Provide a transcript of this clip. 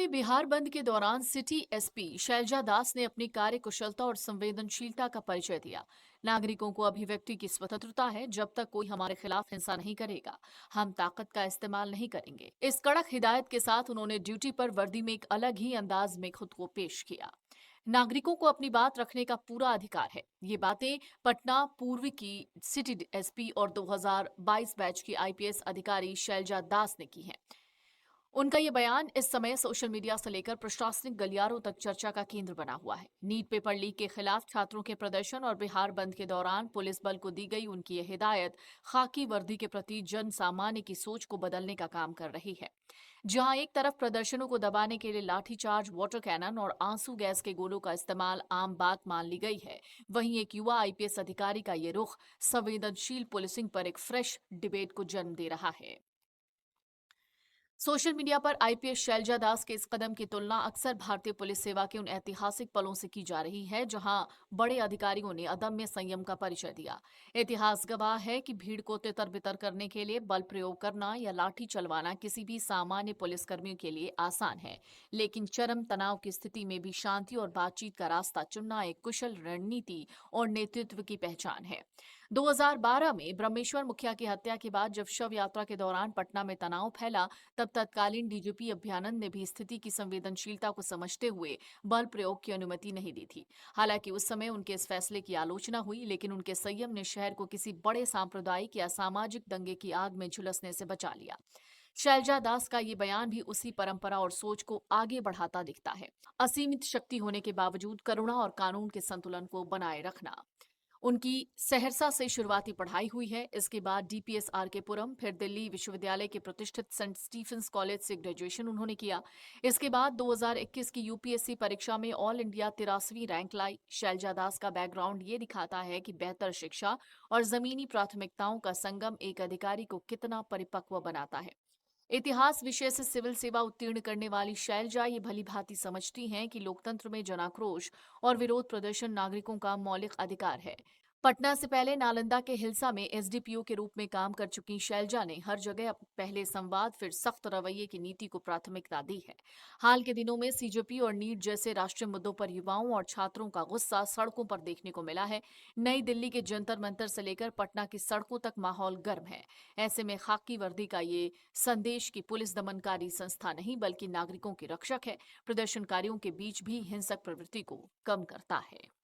में बिहार बंद के दौरान सिटी एसपी शैलजा दास ने अपनी कार्य कुशलता और संवेदनशीलता का परिचय दिया। नागरिकों को अभिव्यक्ति की स्वतंत्रता है, जब तक कोई हमारे खिलाफ हिंसा नहीं करेगा हम ताकत का इस्तेमाल नहीं करेंगे। इस कड़क हिदायत के साथ उन्होंने ड्यूटी पर वर्दी में एक अलग ही अंदाज में खुद को पेश किया। नागरिकों को अपनी बात रखने का पूरा अधिकार है। ये बातें पटना पूर्व की सिटी एसपी और 2022 बैच की आईपीएस अधिकारी शैलजा दास ने की हैं। उनका ये बयान इस समय सोशल मीडिया से लेकर प्रशासनिक गलियारों तक चर्चा का केंद्र बना हुआ है। नीट पेपर लीक के खिलाफ छात्रों के प्रदर्शन और बिहार बंद के दौरान पुलिस बल को दी गई उनकी यह हिदायत खाकी वर्दी के प्रति जन सामान्य की सोच को बदलने का काम कर रही है। जहां एक तरफ प्रदर्शनों को दबाने के लिए लाठीचार्ज, वाटर कैनन और आंसू गैस के गोलों का इस्तेमाल आम बात मान ली गई है, वहीं एक युवा आईपीएस अधिकारी का ये रुख संवेदनशील पुलिसिंग पर एक फ्रेश डिबेट को जन्म दे रहा है। सोशल मीडिया पर आईपीएस शैलजा दास के इस कदम की तुलना अक्सर भारतीय पुलिस सेवा के उन ऐतिहासिक पलों से की जा रही है, जहां बड़े अधिकारियों ने अदम्य संयम का परिचय दिया। इतिहास गवाह है कि भीड़ को तितर-बितर करने के लिए बल प्रयोग करना या लाठी चलवाना किसी भी सामान्य पुलिसकर्मियों के लिए आसान है, लेकिन चरम तनाव की स्थिति में भी शांति और बातचीत का रास्ता चुनना एक कुशल रणनीति और नेतृत्व की पहचान है। 2012 में ब्रह्मेश्वर मुखिया की हत्या के बाद जब शव यात्रा के दौरान पटना में तनाव फैला, तब तत्कालीन डीजीपी अभ्यानंद ने भी स्थिति की संवेदनशीलता को समझते हुए बल प्रयोग की अनुमति नहीं दी थी। हालांकि उस समय उनके इस फैसले की आलोचना हुई, लेकिन उनके संयम ने शहर को किसी बड़े सांप्रदायिक या सामाजिक दंगे की आग में झुलसने से बचा लिया। शैलजा दास का ये बयान भी उसी परंपरा और सोच को आगे बढ़ाता दिखता है। असीमित शक्ति होने के बावजूद करुणा और कानून के संतुलन को बनाए रखना। उनकी सहरसा से शुरुआती पढ़ाई हुई है। इसके बाद डीपीएस आरके पुरम, फिर दिल्ली विश्वविद्यालय के प्रतिष्ठित सेंट स्टीफेंस कॉलेज से ग्रेजुएशन उन्होंने किया। इसके बाद 2021 की यूपीएससी परीक्षा में ऑल इंडिया 83वीं रैंक लाई। शैलजा दास का बैकग्राउंड ये दिखाता है कि बेहतर शिक्षा और जमीनी प्राथमिकताओं का संगम एक अधिकारी को कितना परिपक्व बनाता है। इतिहास विषय से सिविल सेवा उत्तीर्ण करने वाली शैलजा ये भली भांति समझती हैं कि लोकतंत्र में जनाक्रोश और विरोध प्रदर्शन नागरिकों का मौलिक अधिकार है। पटना से पहले नालंदा के हिल्सा में एसडीपीओ के रूप में काम कर चुकी शैलजा ने हर जगह पहले संवाद फिर सख्त रवैये की नीति को प्राथमिकता दी है। हाल के दिनों में सीजेपी और नीट जैसे राष्ट्रीय मुद्दों पर युवाओं और छात्रों का गुस्सा सड़कों पर देखने को मिला है। नई दिल्ली के जंतर मंतर से लेकर पटना की सड़कों तक माहौल गर्म है। ऐसे में खाकी वर्दी का ये संदेश की पुलिस दमनकारी संस्था नहीं बल्कि नागरिकों की रक्षक है, प्रदर्शनकारियों के बीच भी हिंसक प्रवृत्ति को कम करता है।